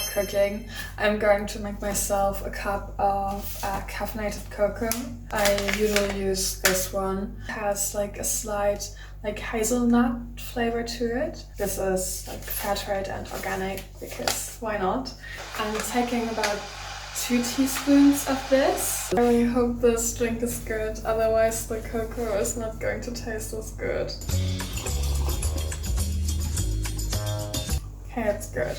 start cooking, I'm going to make myself a cup of caffeinated cocoa. I usually use this one. It has like a slight hazelnut flavor to it. This is like fair trade and organic because why not? I'm taking about 2 teaspoons of this. I really hope this drink is good, otherwise the cocoa is not going to taste as good. Okay, it's good.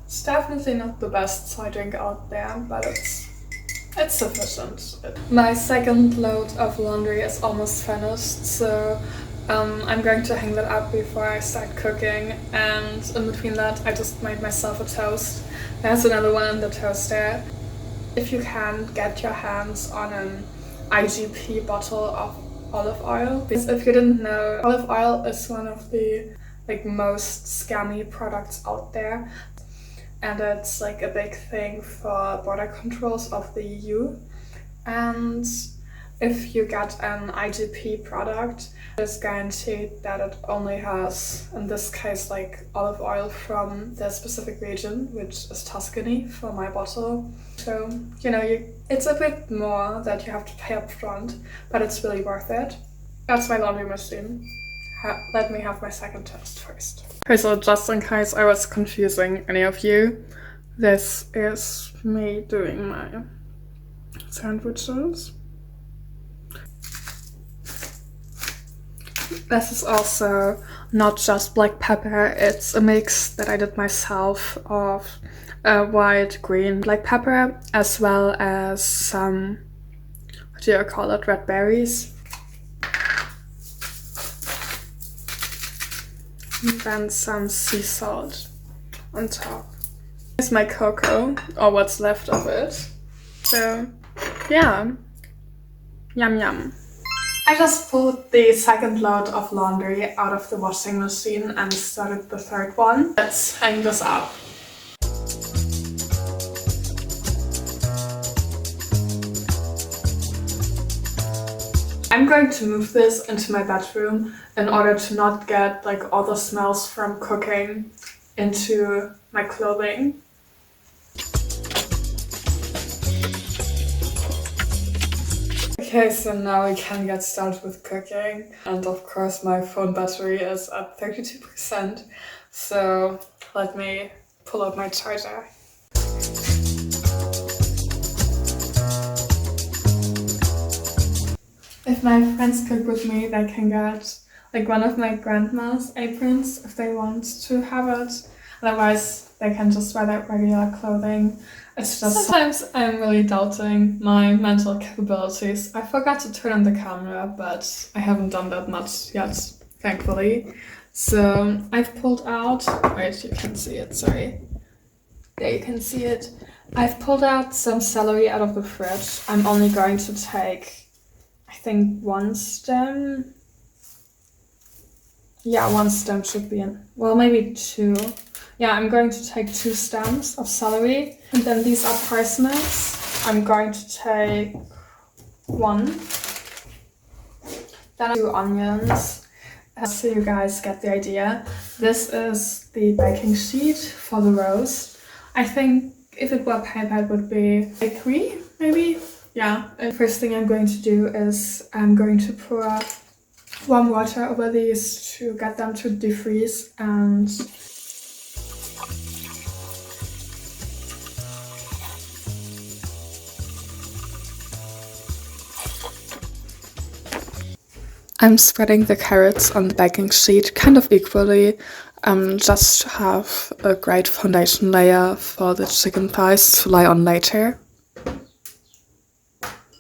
It's definitely not the best soy drink out there, but it's sufficient. My second load of laundry is almost finished, so I'm going to hang that up before I start cooking, and in between that I just made myself a toast. There's another one in the toaster. If you can, get your hands on an IGP bottle of olive oil, because if you didn't know, olive oil is one of the most scammy products out there, and it's like a big thing for border controls of the EU. And if you get an IGP product, it's guaranteed that it only has, in this case, like olive oil from the specific region, which is Tuscany for my bottle. So, it's a bit more that you have to pay up front, but it's really worth it. That's my laundry machine. Let me have my second toast first. Okay, so just in case I was confusing any of you, this is me doing my sandwiches. This is also not just black pepper, it's a mix that I did myself of white, green, black pepper, as well as some, what do you call it, red berries. And then some sea salt on top. Here's my cocoa, or what's left of it. So, yeah, yum yum. I just pulled the second load of laundry out of the washing machine and started the third one. Let's hang this up. I'm going to move this into my bedroom in order to not get all the smells from cooking into my clothing. Okay, so now we can get started with cooking. And of course my phone battery is at 32%, so let me pull out my charger. If my friends cook with me, they can get one of my grandma's aprons if they want to have it. Otherwise, they can just wear their regular clothing. It's just sometimes I'm really doubting my mental capabilities. I forgot to turn on the camera, but I haven't done that much yet, thankfully. So I've pulled out, wait, you can see it, sorry. There you can see it. I've pulled out some celery out of the fridge. I'm only going to take, I think, 1 stem. Yeah, 1 stem should be in. Well, maybe 2. Yeah, I'm going to take 2 stems of celery. And then these are parsnips. I'm going to take 1. Then 2 onions. So you guys get the idea. This is the baking sheet for the roast. I think if it were paper, it would be 3, maybe? Yeah. The first thing I'm going to do is I'm going to pour warm water over these to get them to defreeze, and I'm spreading the carrots on the baking sheet kind of equally, just to have a great foundation layer for the chicken thighs to lie on later.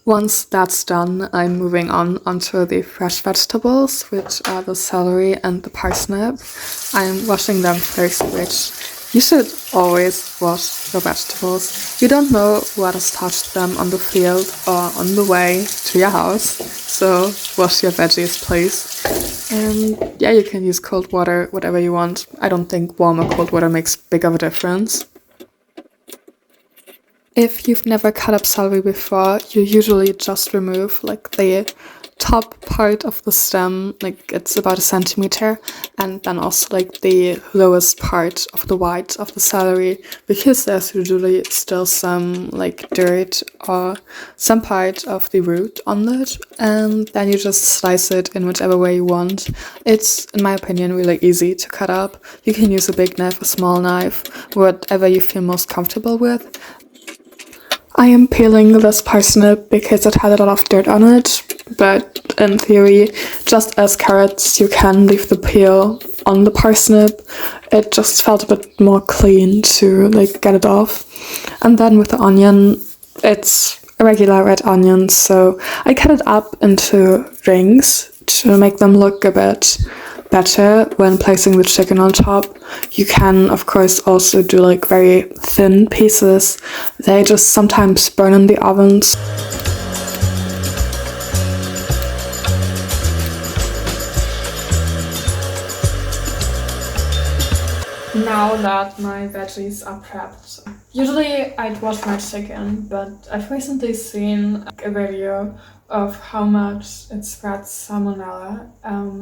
Once that's done, I'm moving on onto the fresh vegetables, which are the celery and the parsnip. I'm washing them first, which you should always wash your vegetables. You don't know what has touched them on the field or on the way to your house, so wash your veggies, please. And yeah, you can use cold water, whatever you want. I don't think warm or cold water makes big of a difference. If you've never cut up celery before, you usually just remove the top part of the stem, like it's about a centimeter, and then also like the lowest part of the white of the celery, because there's usually still some like dirt or some part of the root on it, and then you just slice it in whichever way you want. It's, in my opinion, really easy to cut up. You can use a big knife, a small knife, whatever you feel most comfortable with. I am peeling this parsnip because it had a lot of dirt on it, but in theory, just as carrots, you can leave the peel on the parsnip. It just felt a bit more clean to like get it off. And then with the onion, it's a regular red onion, so I cut it up into rings to make them look a bit better when placing the chicken on top. You can, of course, also do like very thin pieces. They just sometimes burn in the ovens. Now that my veggies are prepped, usually I'd wash my chicken, but I've recently seen a video of how much it spreads salmonella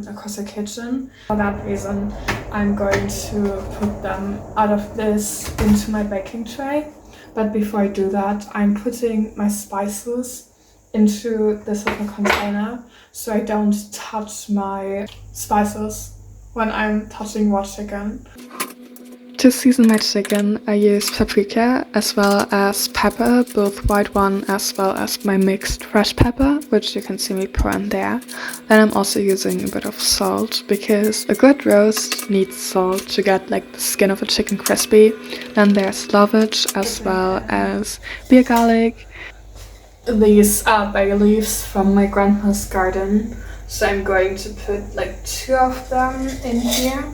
across the kitchen. For that reason, I'm going to put them out of this into my baking tray. But before I do that, I'm putting my spices into this little container so I don't touch my spices when I'm touching raw chicken. To season my chicken, I use paprika as well as pepper, both white one as well as my mixed fresh pepper, which you can see me pour in there. Then I'm also using a bit of salt, because a good roast needs salt to get like the skin of a chicken crispy. Then there's lovage as well as beer garlic. These are bay leaves from my grandma's garden, so I'm going to put like 2 of them in here.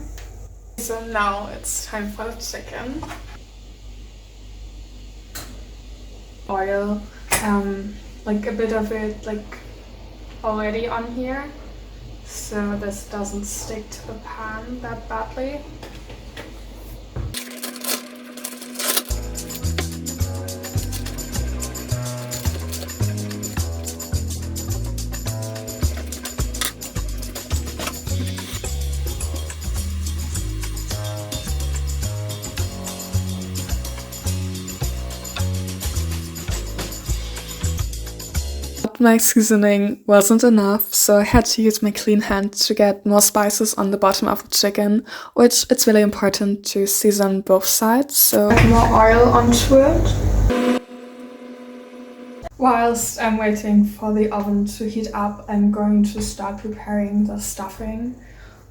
So now it's time for the chicken. Oil, like a bit of it like already on here, so this doesn't stick to the pan that badly. My seasoning wasn't enough, so I had to use my clean hand to get more spices on the bottom of the chicken, which it's really important to season both sides, so add more oil onto it. Whilst I'm waiting for the oven to heat up, I'm going to start preparing the stuffing.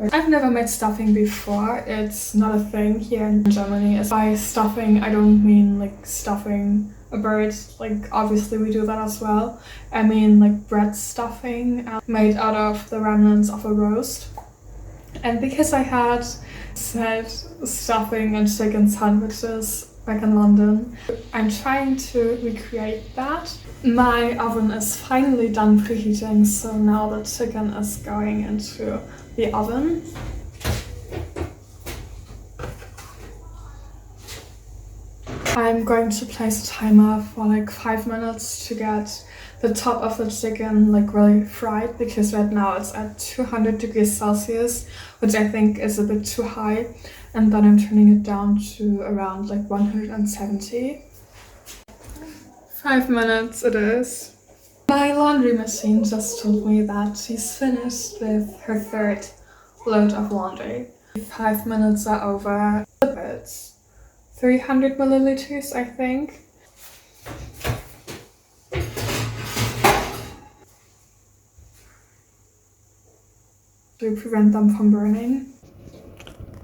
I've never made stuffing before, it's not a thing here in Germany. By stuffing, I don't mean like stuffing a bird, like obviously we do that as well. I mean like bread stuffing made out of the remnants of a roast. And because I had said stuffing and chicken sandwiches back in London, I'm trying to recreate that. My oven is finally done preheating, so now the chicken is going into the oven. I'm going to place a timer for like 5 minutes to get the top of the chicken like really fried, because right now it's at 200 degrees Celsius, which I think is a bit too high. And then I'm turning it down to around like 170. 5 minutes it is. My laundry machine just told me that she's finished with her 3rd load of laundry. 5 minutes are over. It's 300 milliliters, I think. To prevent them from burning.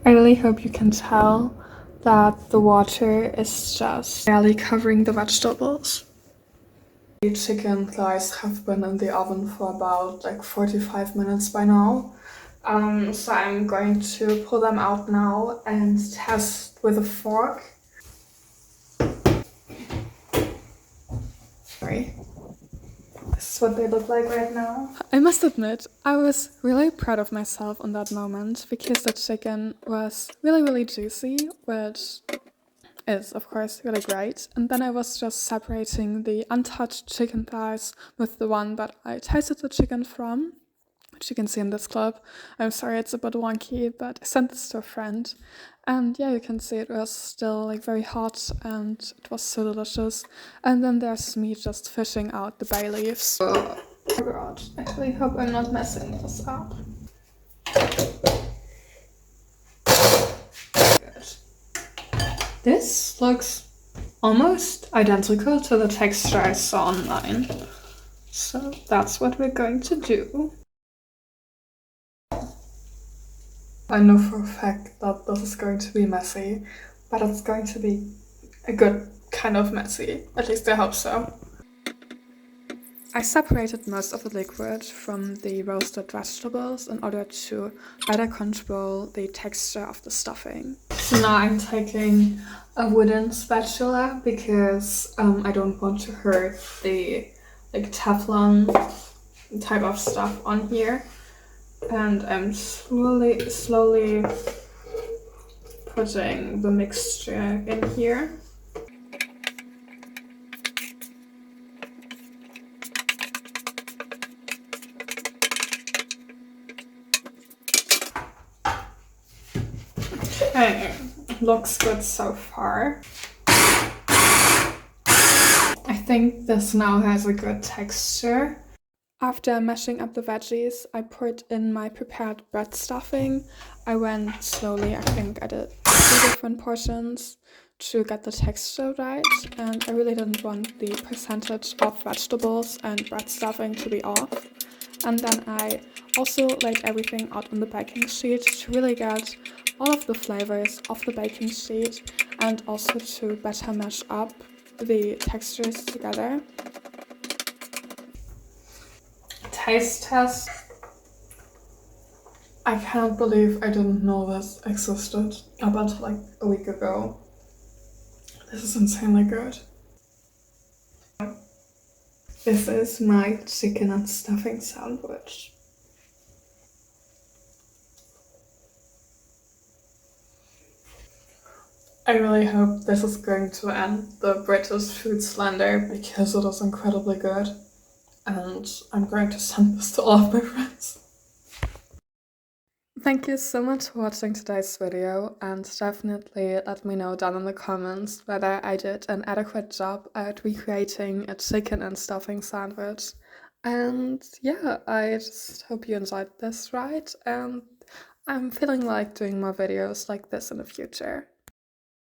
I really hope you can tell that the water is just barely covering the vegetables. The chicken thighs have been in the oven for about like 45 minutes by now. So I'm going to pull them out now and test with a fork. Sorry. This is what they look like right now. I must admit, I was really proud of myself in that moment, because the chicken was really, really juicy, which is of course really great. And then I was just separating the untouched chicken thighs with the one that I tasted the chicken from, which you can see in this clip. I'm sorry it's a bit wonky, but I sent this to a friend. And yeah, you can see it was still like very hot and it was so delicious. And then there's me just fishing out the bay leaves. Oh god, I really hope I'm not messing this up. Good. This looks almost identical to the texture I saw online. So that's what we're going to do. I know for a fact that this is going to be messy, but it's going to be a good kind of messy. At least I hope so. I separated most of the liquid from the roasted vegetables in order to better control the texture of the stuffing. So now I'm taking a wooden spatula because I don't want to hurt the like Teflon type of stuff on here. And I'm slowly putting the mixture in here. Okay, looks good so far. I think this now has a good texture. After mashing up the veggies, I poured in my prepared bread stuffing. I went slowly, I think I did 3 different portions to get the texture right, and I really didn't want the percentage of vegetables and bread stuffing to be off. And then I also laid everything out on the baking sheet to really get all of the flavors of the baking sheet and also to better mash up the textures together. Taste test. I can't believe I didn't know this existed up until like a week ago. This is insanely good. This is my chicken and stuffing sandwich. I really hope this is going to end the British food slander because it is incredibly good. And I'm going to send this to all of my friends. Thank you so much for watching today's video, and definitely let me know down in the comments whether I did an adequate job at recreating a chicken and stuffing sandwich. And yeah, I just hope you enjoyed this ride, and I'm feeling like doing more videos like this in the future.